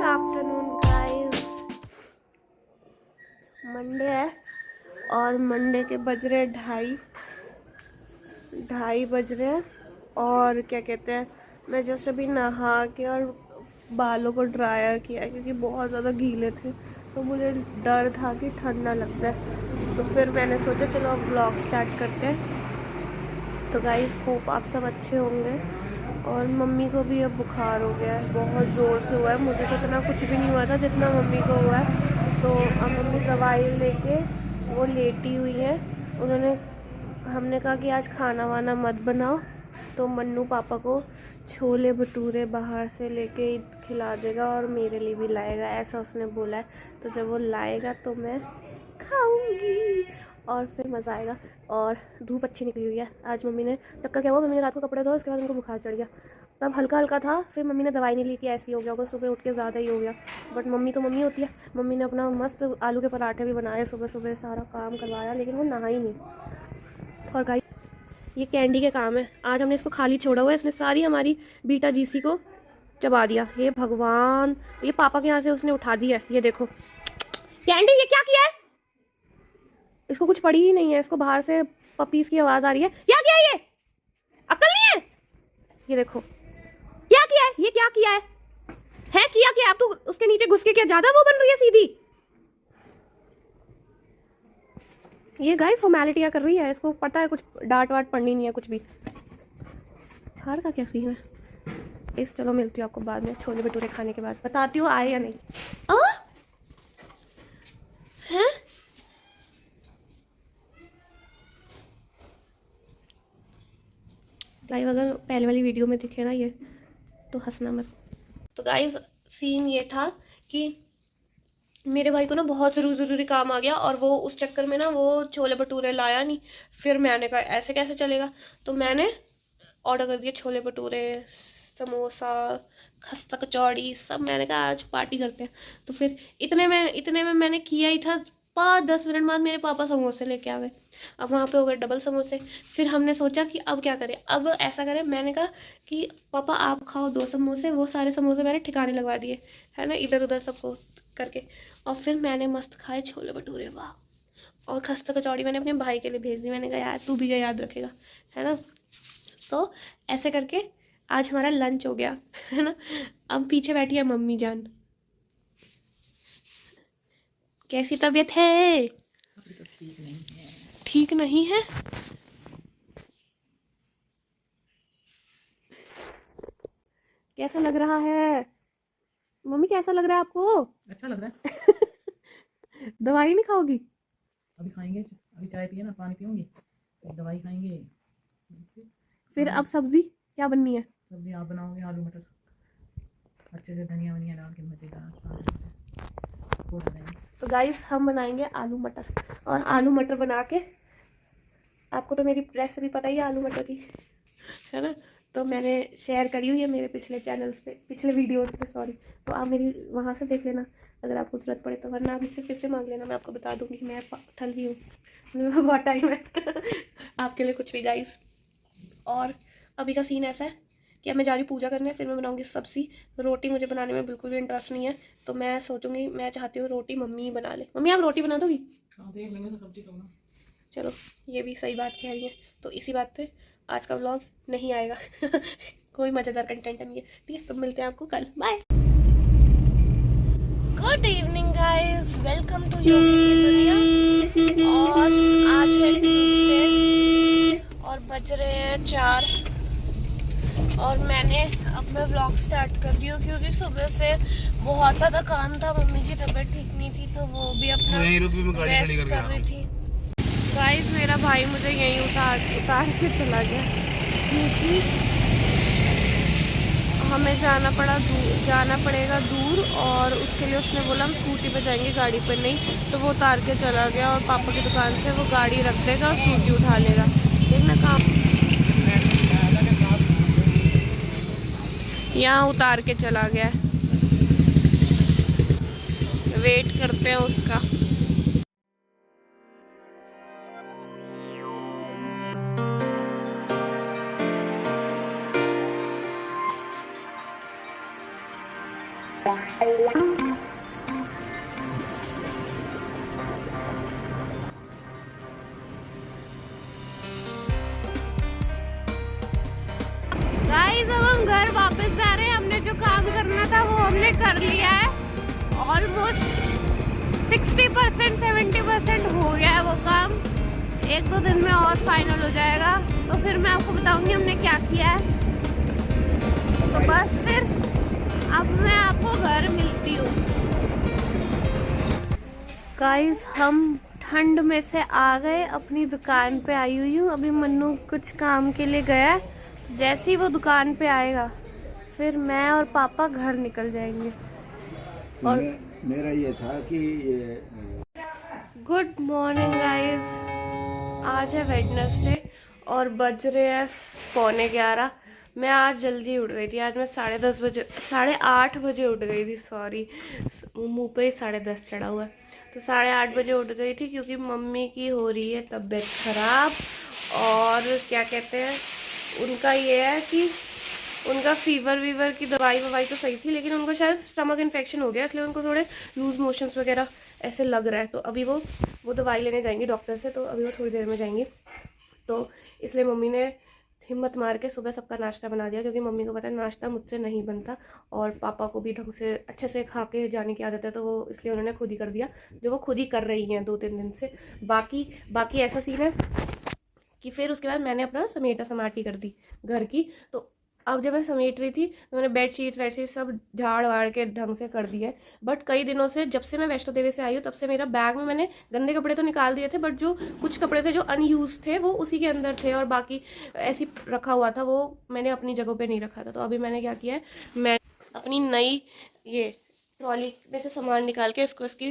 Good afternoon guys. Monday है और Monday के बज रहे 2:30 बज रहे हैं। और क्या कहते हैं, मैं जस्ट अभी नहा के और बालों को ड्रायर किया क्योंकि बहुत ज़्यादा गीले थे, तो मुझे डर था कि ठंड ना लग जाए। तो फिर मैंने सोचा चलो अब व्लॉग स्टार्ट करते हैं। तो गाइस होप आप सब अच्छे होंगे। और मम्मी को भी अब बुखार हो गया है, बहुत ज़ोर से हुआ है। मुझे तो इतना कुछ भी नहीं हुआ था जितना मम्मी को हुआ है। तो अब मम्मी दवाई लेके वो लेटी हुई है। हमने कहा कि आज खाना वाना मत बनाओ, तो मन्नू पापा को छोले भटूरे बाहर से लेके खिला देगा और मेरे लिए भी लाएगा, ऐसा उसने बोला है। तो जब वो लाएगा तो मैं खाऊंगी और फिर मज़ा आएगा। और धूप अच्छी निकली हुई है आज। मम्मी ने चक्कर क्या हुआ, मम्मी ने रात को कपड़े धोए, उसके बाद उनको बुखार चढ़ गया। तब हल्का हल्का था, फिर मम्मी ने दवाई नहीं ली कि ऐसी हो गया होगा, सुबह उठ के ज़्यादा ही हो गया। बट मम्मी तो मम्मी होती है। मम्मी ने अपना मस्त आलू के पराठे भी बनाए, सुबह सुबह सारा काम करवाया, लेकिन वो नहा ही नहीं। और गाइस ये कैंडी के काम है, आज हमने इसको खाली छोड़ा हुआ है, इसने सारी हमारी बीटा जीसी को चबा दिया। हे भगवान, ये पापा के यहाँ से उसने उठा दिया है। ये देखो कैंडी, ये क्या किया है? इसको कुछ पड़ी ही नहीं है, इसको बाहर से पपीज की आवाज आ रही है। क्या किया है ये? अक्ल नहीं है? ये देखो क्या किया है, ये क्या किया है? किया क्या? अब तो उसके नीचे घुस के क्या ज्यादा वो बन रही है सीधी? ये गाइस फॉर्मेलिटियां कर रही है, इसको पता है कुछ डांट वाट पढ़नी नहीं है कुछ भी। हार का क्या सीन है इस। चलो मिलती हूँ आपको बाद में, छोले भटूरे खाने के बाद बताती हूँ आए या नहीं। हैं लाइव अगर पहले वाली वीडियो में दिखे ना ये, तो हंसना मत। तो गाइस सीन ये था कि मेरे भाई को ना बहुत ज़रूरी काम आ गया और वो उस चक्कर में ना वो छोले भटूरे लाया नहीं। फिर मैंने कहा ऐसे कैसे चलेगा, तो मैंने ऑर्डर कर दिया छोले भटूरे, समोसा, खस्ता कचौड़ी सब। मैंने कहा आज पार्टी करते हैं। तो फिर इतने में मैंने किया ही था, 5-10 मिनट बाद मेरे पापा समोसे लेके आ गए। अब वहाँ पे हो गए डबल समोसे। फिर हमने सोचा कि अब क्या करें, अब ऐसा करें। मैंने कहा कि पापा आप खाओ 2 समोसे, वो सारे समोसे मैंने ठिकाने लगवा दिए है ना, इधर उधर सबको करके। और फिर मैंने मस्त खाए छोले भटूरे, वाह। और खस्ता कचौड़ी मैंने अपने भाई के लिए भेज दी, मैंने कहा यार तू भी याद रखेगा, है ना। तो ऐसे करके आज हमारा लंच हो गया, है ना। अब पीछे बैठी है मम्मी जान। कैसी तबीयत है? तो ठीक नहीं है। ठीक नहीं है? कैसा लग रहा है मम्मी, कैसा लग रहा है आपको? अच्छा लग रहा है। दवाई नहीं खाओगी? अभी खाएंगे, अभी चाय पिए ना, पानी पीऊंगी, दवाई खाएंगे। फिर अब सब्जी क्या बननी है? सब्जी आप बनाओगे, आलू मटर अच्छे से धनिया वनिया डाल के मजेदार वो बनाएंगे। तो गाइस हम बनाएंगे आलू मटर। और आलू मटर बना के, आपको तो मेरी रेसिपी पता ही है आलू मटर की, है ना। तो मैंने शेयर करी हुई है मेरे पिछले चैनल्स पे, पिछले वीडियोस पे सॉरी। तो आप मेरी वहाँ से देख लेना अगर आपको ज़रूरत पड़े तो, वरना आप मुझसे फिर से मांग लेना, मैं आपको बता दूँगी कि मैं ठल ही हूँ, मेरे पास बहुत टाइम है आपके लिए कुछ भी गाइस। और अभी का सीन ऐसा है कि अब मैं जा रही हूँ पूजा करने, फिर मैं बनाऊँगी सब्ज़ी। रोटी मुझे बनाने में बिल्कुल भी इंटरेस्ट नहीं है, तो मैं सोचूंगी, मैं चाहती हूँ रोटी मम्मी ही बना ले। मम्मी आप रोटी बना दोगी? हाँ देख लेंगे, तो सब्जी तो बना। चलो ये भी सही बात कह रही है। तो इसी बात पे आज का व्लॉग नहीं आएगा कोई मज़ेदार कंटेंट नहीं है, ठीक है। तो मिलते हैं आपको कल, bye. Good evening guys, welcome to Yogi की दुनिया। और आज है ट्यूसडे और बज रहे हैं 4 और मैंने अब मैं व्लॉग स्टार्ट कर दी हूँ क्योंकि सुबह से बहुत ज़्यादा काम था। मम्मी की तबीयत ठीक नहीं थी तो वो भी अपना रेस्ट कर रही थी। गाइस मेरा भाई मुझे यहीं उतार के चला गया क्योंकि हमें जाना पड़ेगा दूर, और उसके लिए उसने बोला हम स्कूटी पे जाएंगे गाड़ी पे नहीं। तो वो उतार के चला गया और पापा की दुकान से वो गाड़ी रख देगा और स्कूटी उठा लेगा। देखना काम यहाँ उतार के चला गया, वेट करते हैं उसका। गाइस अब हम घर वापस जा रहे हैं। हमने जो काम करना था वो हमने कर लिया है। ऑलमोस्ट 60% 70% हो गया है वो काम। 1-2 दिन में और फाइनल हो जाएगा, तो फिर मैं आपको बताऊंगी हमने क्या किया है। तो बस फिर अब मैं आपको घर मिलती हूँ। गाइस हम ठंड में से आ गए, अपनी दुकान पे आई हुई हूँ। अभी मन्नू कुछ काम के लिए गया है। जैसे ही वो दुकान पे आएगा फिर मैं और पापा घर निकल जाएंगे। और मेरा ये था कि गुड मॉर्निंग गाइस, आज है वेडनेसडे और बज रहे हैं 11:15। मैं आज जल्दी उठ गई थी। आज मैं 8:30 बजे उठ गई थी। सॉरी, मुंह पे ही 10:30 चढ़ा हुआ है। तो 8:30 बजे उठ गई थी क्योंकि मम्मी की हो रही है तबीयत खराब। और क्या कहते हैं, उनका ये है कि उनका वीवर की दवाई तो सही थी, लेकिन उनको शायद स्टमक इन्फेक्शन हो गया, इसलिए उनको थोड़े लूज मोशंस वगैरह ऐसे लग रहा है। तो अभी वो दवाई लेने जाएंगी डॉक्टर से, तो अभी वो थोड़ी देर में जाएंगी। तो इसलिए मम्मी ने हिम्मत मार के सुबह सबका नाश्ता बना दिया, क्योंकि मम्मी को पता है नाश्ता मुझसे नहीं बनता और पापा को भी ढंग से अच्छे से खा के जाने की आदत है। तो वो इसलिए उन्होंने खुद ही कर दिया, जो वो खुद ही कर रही हैं 2-3 दिन से। बाकी ऐसा सीन है कि फिर उसके बाद मैंने अपना समेटा समाटी कर दी घर की। तो अब जब मैं समेट रही थी तो मैंने बेडशीट सब झाड़ वाड़ के ढंग से कर दिया है। बट कई दिनों से, जब से मैं वैष्णो देवी से आई हूँ, तब से मेरा बैग में मैंने गंदे कपड़े तो निकाल दिए थे, बट जो कुछ कपड़े थे जो अनयूज थे वो उसी के अंदर थे, और बाकी ऐसी रखा हुआ था, वो मैंने अपनी जगह पे नहीं रखा था। तो अभी मैंने क्या किया है, मैं अपनी नई ये ट्रॉली में से सामान निकाल के इसकी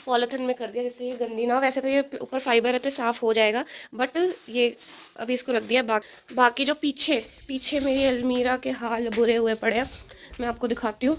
पॉलीथिन में कर दिया, जिससे ये गंदी ना हो। वैसे तो ये ऊपर फाइबर है तो साफ़ हो जाएगा, बट ये अभी इसको रख दिया। बाकी जो पीछे मेरी अलमीरा के हाल बुरे हुए पड़े हैं, मैं आपको दिखाती हूँ।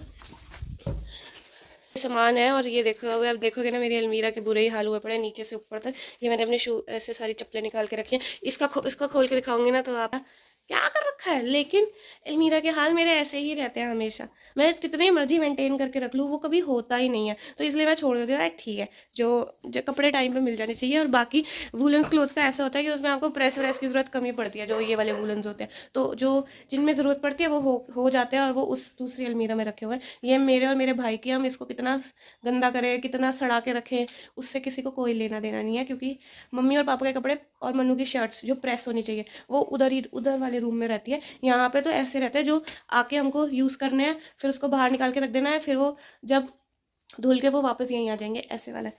सामान है और ये देखो, अब आप देखोगे ना मेरी अलमीरा के बुरे ही हाल हुए पड़े हैं नीचे से ऊपर तक। ये मैंने अपने शू ऐसे सारी चप्पलें निकाल के रखी हैं। इसका खोल के दिखाऊंगी ना तो आप क्या कर रखा है। लेकिन अलमीरा के हाल मेरे ऐसे ही रहते हैं हमेशा। मैं जितनी मर्जी मेंटेन करके रख लूँ वो कभी होता ही नहीं है, तो इसलिए मैं छोड़ देती हूँ। ठीक है, जो कपड़े टाइम पे मिल जाने चाहिए। और बाकी वूलन्स क्लोथ्स का ऐसा होता है कि उसमें आपको प्रेस व्रेस की ज़रूरत कम ही पड़ती है। जो ये वाले वूलन्स होते हैं, तो जो जिनमें ज़रूरत पड़ती है वो हो जाते हैं, और वो उस दूसरी अलमीरा में रखे हुए हैं। ये मेरे और मेरे भाई की, हम इसको कितना गंदा करें, कितना सड़ा के रखें, उससे किसी को कोई लेना देना नहीं है। क्योंकि मम्मी और पापा के कपड़े और मन्नू की शर्ट्स जो प्रेस होनी चाहिए वो उधर वाले रूम में रहती है। यहाँ पे तो ऐसे रहते हैं जो आके हमको यूज़ करने हैं, फिर उसको बाहर निकाल के रख देना है, फिर वो जब धुल के वो वापस यहीं आ जाएंगे, ऐसे वाला।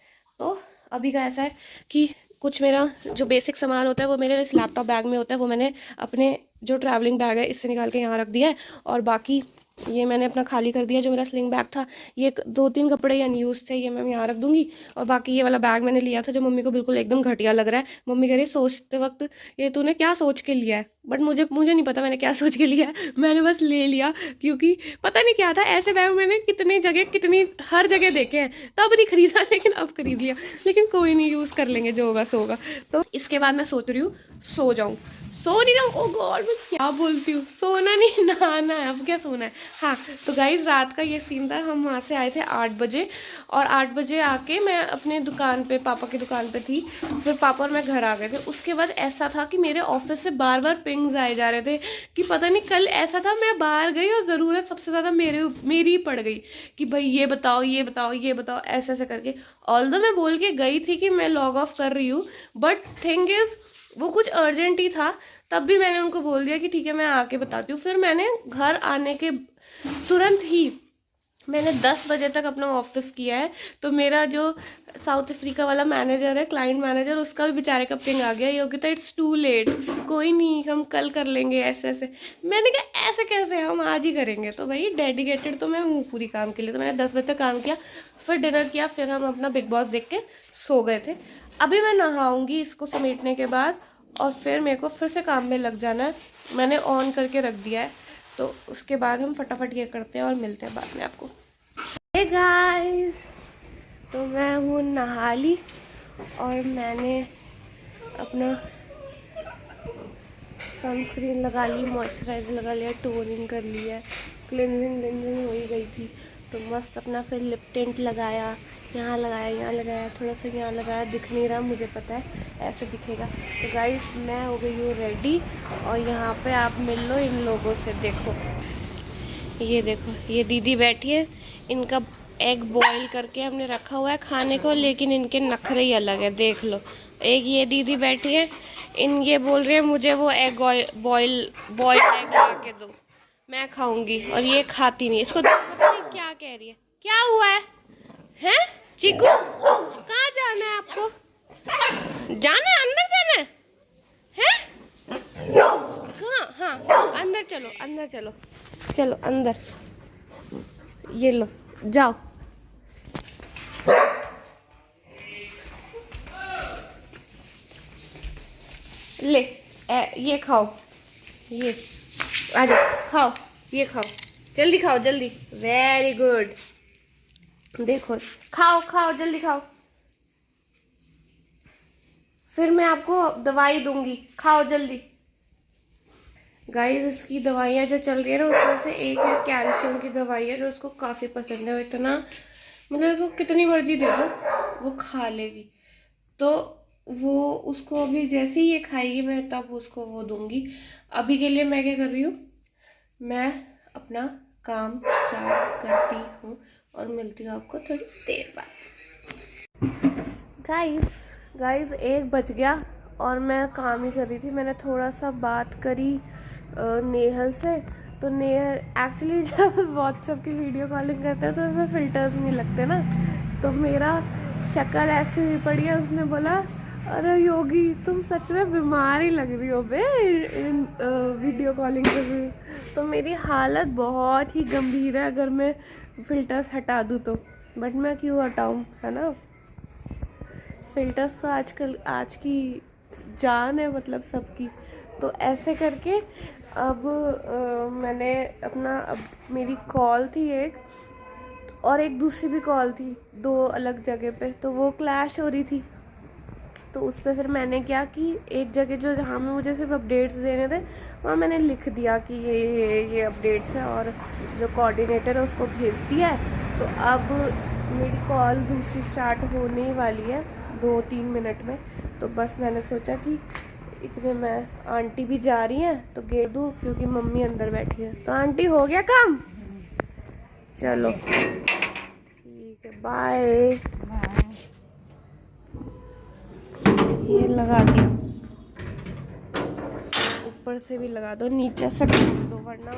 तो अभी का ऐसा है कि कुछ मेरा जो बेसिक सामान होता है वो मेरे इस लैपटॉप बैग में होता है, वो मैंने अपने जो ट्रैवलिंग बैग है इससे निकाल के यहाँ रख दिया है। और बाकी ये मैंने अपना खाली कर दिया, जो मेरा स्लिंग बैग था। ये 2-3 कपड़े अनयूज थे, ये मैं यहाँ रख दूंगी। और बाकी ये वाला बैग मैंने लिया था जो मम्मी को बिल्कुल एकदम घटिया लग रहा है। मम्मी कह रही सोचते वक्त ये तूने क्या सोच के लिया है, बट मुझे नहीं पता मैंने क्या सोच के लिया है। मैंने बस ले लिया, क्योंकि पता नहीं क्या था। ऐसे बैग मैंने हर जगह देखे हैं, तब नहीं खरीदा, लेकिन अब खरीद लिया। लेकिन कोई नहीं, यूज़ कर लेंगे, जो होगा सो होगा। तो इसके बाद मैं सोच रही हूँ सो जाऊँ। सो नहीं रहा हूँ, ओ गॉड मैं क्या बोलती हूँ, सोना नहीं, नहाना है। अब क्या सोना है। हाँ, तो गाइज रात का ये सीन था। हम वहाँ से आए थे 8 बजे, और 8 बजे आके मैं अपने दुकान पे, पापा की दुकान पे थी। फिर पापा और मैं घर आ गए थे। उसके बाद ऐसा था कि मेरे ऑफिस से बार बार पिंग्स आए जा रहे थे कि पता नहीं, कल ऐसा था मैं बाहर गई और ज़रूरत सबसे ज़्यादा मेरी ही पड़ गई कि भाई ये बताओ, ऐसे ऐसे करके। ऑल्दो मैं बोल के गई थी कि मैं लॉग ऑफ कर रही हूँ, बट थिंग इज़ वो कुछ अर्जेंट ही था। तब भी मैंने उनको बोल दिया कि ठीक है मैं आके बताती हूँ। फिर मैंने घर आने के तुरंत ही मैंने 10 बजे तक अपना ऑफिस किया है। तो मेरा जो साउथ अफ्रीका वाला मैनेजर है, क्लाइंट मैनेजर, उसका भी बेचारे का पिंग आ गया। योगिता इट्स टू लेट, कोई नहीं हम कल कर लेंगे, ऐसे ऐसे। मैंने कहा ऐसे कैसे, हम आज ही करेंगे। तो भाई डेडिकेटेड तो मैं हूँ पूरी काम के लिए। तो मैंने 10 बजे तक काम किया, फिर डिनर किया, फिर हम अपना बिग बॉस देख के सो गए थे। अभी मैं नहाऊंगी इसको समेटने के बाद, और फिर मेरे को फिर से काम में लग जाना है। मैंने ऑन करके रख दिया है, तो उसके बाद हम फटाफट ये करते हैं और मिलते हैं बाद में आपको। हे गाइस, तो मैं हूँ नहा ली, और मैंने अपना सनस्क्रीन लगा ली, मॉइस्चराइजर लगा लिया, टोनिंग कर लिया, क्लिनजिंग हो ही गई थी। तो मस्त अपना फिर लिप टिंट लगाया, यहाँ लगाया, यहाँ लगाया, थोड़ा सा यहाँ लगाया, दिख नहीं रहा मुझे पता है ऐसे दिखेगा। तो गाइस मैं हो गई हूँ रेडी, और यहाँ पे आप मिल लो इन लोगों से। देखो ये देखो, ये दीदी बैठी है, इनका एग बॉईल करके हमने रखा हुआ है खाने को, लेकिन इनके नखरे ही अलग है। देख लो, एक ये दीदी बैठी है, इन ये बोल रहे हैं मुझे वो एग बॉइल्ड एग ला के दो, मैं खाऊंगी, और ये खाती नहीं। इसको पता नहीं क्या कह रही है। क्या हुआ है हैं चीकू, कहाँ जाना है आपको? जाना है, अंदर जाना है कहाँ? हाँ अंदर चलो, अंदर चलो, चलो अंदर, ये लो जाओ। ले ये खाओ, ये आ जाओ, खाओ, ये खाओ, जल्दी खाओ, जल्दी, वेरी गुड। देखो खाओ खाओ, जल्दी खाओ, फिर मैं आपको दवाई दूंगी, खाओ जल्दी। गाइस इसकी दवाइयाँ जो चल रही है ना, उसमें से एक है कैल्शियम की दवाई है, जो उसको काफ़ी पसंद है। वो इतना, मतलब उसको कितनी मर्जी दे दो वो खा लेगी। तो वो उसको अभी जैसे ही ये खाएगी मैं तब उसको वो दूंगी। अभी के लिए मैं क्या कर रही हूँ, मैं अपना काम स्टार्ट करती हूँ और मिलती हूँ आपको थोड़ी देर बाद। गाइस 1 बज गया और मैं काम ही कर रही थी। मैंने थोड़ा सा बात करी नेहल से। तो नेहल एक्चुअली जब व्हाट्सएप की वीडियो कॉलिंग करते हैं तो उसमें फ़िल्टर्स नहीं लगते ना, तो मेरा शक्ल ऐसे ही पड़ी है। उसने बोला अरे योगी तुम सच में बीमार ही लग रही हो बे वीडियो कॉलिंग कर रही हो। तो मेरी हालत बहुत ही गंभीर है अगर मैं फ़िल्टर्स हटा दूँ तो, बट मैं क्यों हटाऊँ, है ना। फ़िल्टर्स तो आजकल आज की जान है, मतलब सबकी। तो ऐसे करके अब मैंने अपना, अब मेरी कॉल थी एक, और एक दूसरी भी कॉल थी 2 अलग जगह पे, तो वो क्लैश हो रही थी। तो उस पर फिर मैंने क्या कि एक जगह जो जहाँ में मुझे सिर्फ अपडेट्स देने थे, वहाँ मैंने लिख दिया कि ये अपडेट्स है, और जो कोऑर्डिनेटर है उसको भेज दिया है। तो अब मेरी कॉल दूसरी स्टार्ट होने वाली है 2-3 मिनट में। तो बस मैंने सोचा कि इतने में आंटी भी जा रही हैं तो गेट दूँ, क्योंकि मम्मी अंदर बैठी है। तो आंटी हो गया काम, चलो ठीक है, बाय। ये लगा दिया, ऊपर से भी लगा दो, नीचे से दो, वरना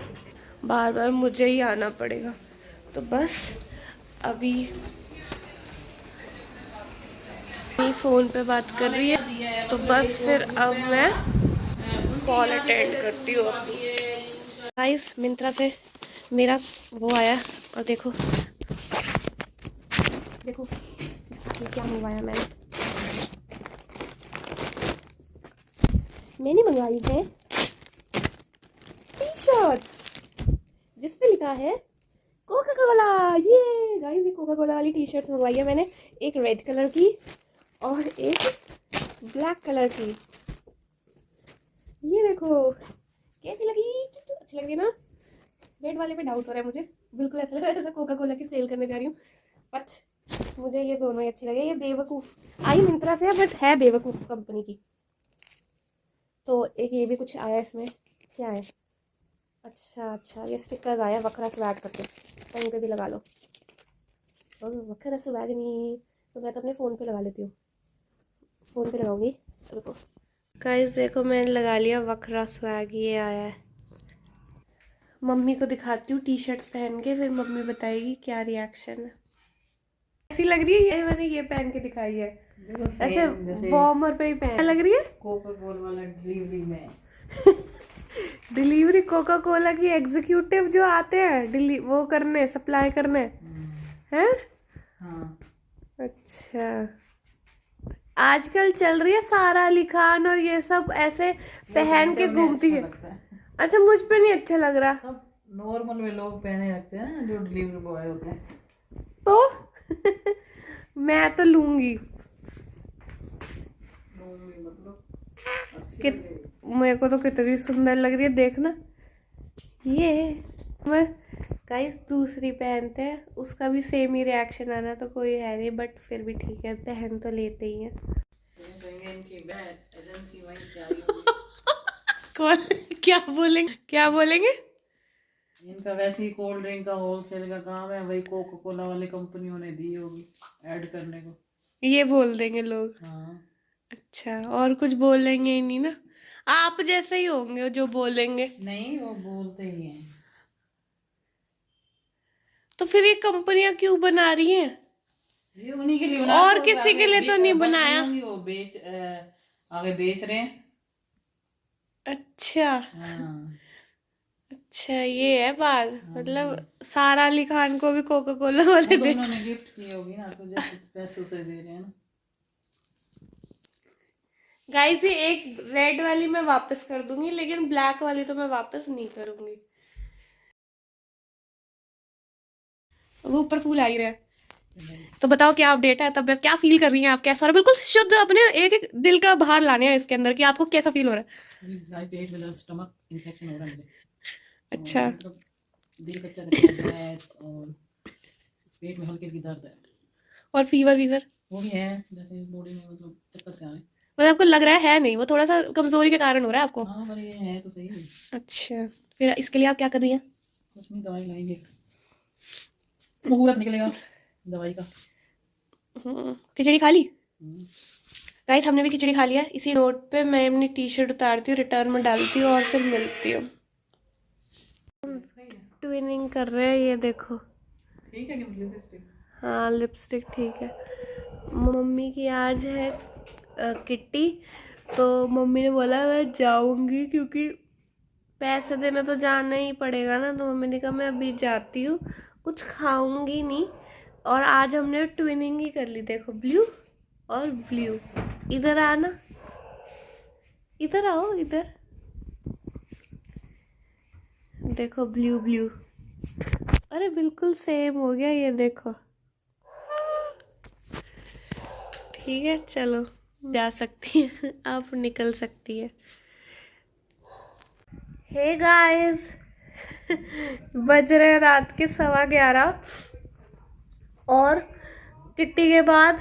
बार बार मुझे ही आना पड़ेगा। तो बस अभी फ़ोन पे बात कर रही है, तो बस फिर अब मैं कॉल अटेंड करती हूँ अपनी। गाइस मिंत्रा से मेरा वो आया, और देखो देखो ये क्या मंगवाया मैंने मंगवाई है टी शर्ट्स जिसपे लिखा है कोका कोला। ये गाइस ये कोका कोला वाली टी शर्ट्स मंगवाई है मैंने, एक रेड कलर की और एक ब्लैक कलर की। ये देखो कैसी लगी, अच्छी लग रही है ना। रेड वाले पे डाउट हो रहा है मुझे, बिल्कुल ऐसा लग रहा है जैसे कोका कोला की सेल करने जा रही हूँ, बट मुझे ये दोनों ही अच्छे लगे। ये बेवकूफ़ आई मिंत्रा से है, बट है बेवकूफ़ कंपनी की। तो एक ये भी कुछ आया इसमें, क्या है, अच्छा ये स्टिकर आया वखरा स्वैग करके, कहीं पे भी लगा लो। तो वखरा स्वैग नहीं, तो मैं तो अपने फ़ोन पे लगा लेती हूँ, फ़ोन पे लगाऊंगी। रुको गाइस देखो मैंने लगा लिया वखरा स्वैग, ये आया है। मम्मी को दिखाती हूँ टी शर्ट्स पहन के, फिर मम्मी बताएगी क्या रिएक्शन है। ऐसी लग रही है, ये मैंने ये पहन के दिखाई है, ऐसे वार्मर पे ही पहन लग रही है। कोका कोला वाला डिलीवरी में डिलीवरी कोका कोला की एग्जीक्यूटिव जो आते हैं वो करने, सप्लाई करने हैं। हाँ अच्छा, आजकल चल रही है सारा अली खान और ये सब ऐसे पहन के घूमती है। अच्छा मुझ पे नहीं अच्छा लग रहा, सब नॉर्मल में लोग पहने रखते हैं जो डिलीवरी बॉय होते हैं। तो मैं तो लूंगी मतलब मेरे को तो कितनी सुंदर लग रही है, देखना। ये मैं गाइस दूसरी पहनते हैं, उसका भी सेम ही रिएक्शन आ रहा तो कोई है नहीं, बट फिर भी ठीक है, पहन तो लेते ही हैं। एजेंसी वहीं से आई होगी। कौन क्या बोलेंगे, क्या बोलेंगे? इनका वैसे ही कोल्ड ड्रिंक का होलसेल का काम है, वही कोका कोला वाली कंपनियों ने दी होगी ऐड करने को। ये बोल देंगे लोग। हाँ अच्छा, और कुछ बोलेंगे ही नहीं ना, आप जैसे ही होंगे जो बोलेंगे। नहीं, वो बोलते ही हैं। तो फिर ये कंपनियां क्यों बना रही हैं? ये उन्हीं के लिए बना, और तो किसी के आगे लिए तो नहीं बच गई बनाया। होंगी, वो आगे बेच रहे हैं। अच्छा हाँ अच्छा, ये है बात। हाँ मतलब सारा अली खान को भी कोका कोला वाले वो तो दे। उन्होंने गिफ्ट की होगी ना, तो जैसे पैसों से दे रहे हैं ना। गाइस ये एक रेड वाली मैं वापस कर दूंगी, लेकिन ब्लैक वाली तो मैं वापस नहीं करूंगी। वो ऊपर फूल आ ही रहा है। तो बताओ क्या अपडेट है, तब क्या फील कर रही हैं आप, कैसा हो रहा है? बिल्कुल शुद्ध अपने एक एक दिल का बाहर लाने हैं इसके अंदर कि आपको कैसा फील हो रहा है। पेट में स्टमक इन्फेक्शन हो रहा है मुझे। अच्छा, मतलब दिल कच्चा कच्चा गैस और पेट में हल्की हल्की दर्द है। और फीवर वीवर? वो भी है, जैसे बॉडी में मतलब चक्कर से आ रहे हैं। मतलब आपको लग रहा है नहीं, वो थोड़ा सा कमजोरी के कारण हो रहा है आपको? हाँ पर ये है तो सही। अच्छा, फिर इसके लिए आप क्या कर रही हैं? कुछ नहीं, दवाई लाएंगे, मुहूर्त निकलेगा दवाई का। खिचड़ी खा ली? हम्म। गाइस हमने भी खिचड़ी खा लिया। इसी नोट पे मैं अपनी टी शर्ट उतारती हूँ, रिटर्न में डालती हूँ और फिर मिलती हूँ। ट्विनिंग कर रहे हैं, ये देखो। ठीक है कि लिपस्टिक? हाँ लिपस्टिक ठीक है। मम्मी की आज है किट्टी, तो मम्मी ने बोला मैं जाऊंगी, क्योंकि पैसे देने तो जाना ही पड़ेगा ना। तो मम्मी ने कहा मैं अभी जाती हूँ, कुछ खाऊंगी नहीं। और आज हमने ट्विनिंग ही कर ली। देखो ब्लू और ब्लू। इधर आना, इधर आओ, इधर देखो ब्लू ब्लू। अरे बिल्कुल सेम हो गया, ये देखो। ठीक है चलो, जा सकती है आप, निकल सकती है। हे गाइस बज रहे रात के 11:15 और किट्टी के बाद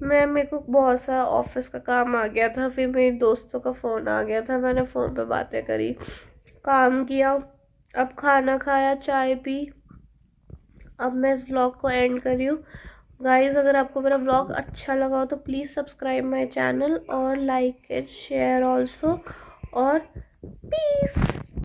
मेरे को बहुत सा ऑफिस का काम आ गया था, फिर मेरी दोस्तों का फ़ोन आ गया था, मैंने फ़ोन पे बातें करी, काम किया, अब खाना खाया, चाय पी। अब मैं इस व्लॉग को एंड कर रही हूँ। गाइस अगर आपको मेरा व्लॉग अच्छा लगा हो तो प्लीज़ सब्सक्राइब माय चैनल और लाइक एंड शेयर ऑल्सो, और पीस।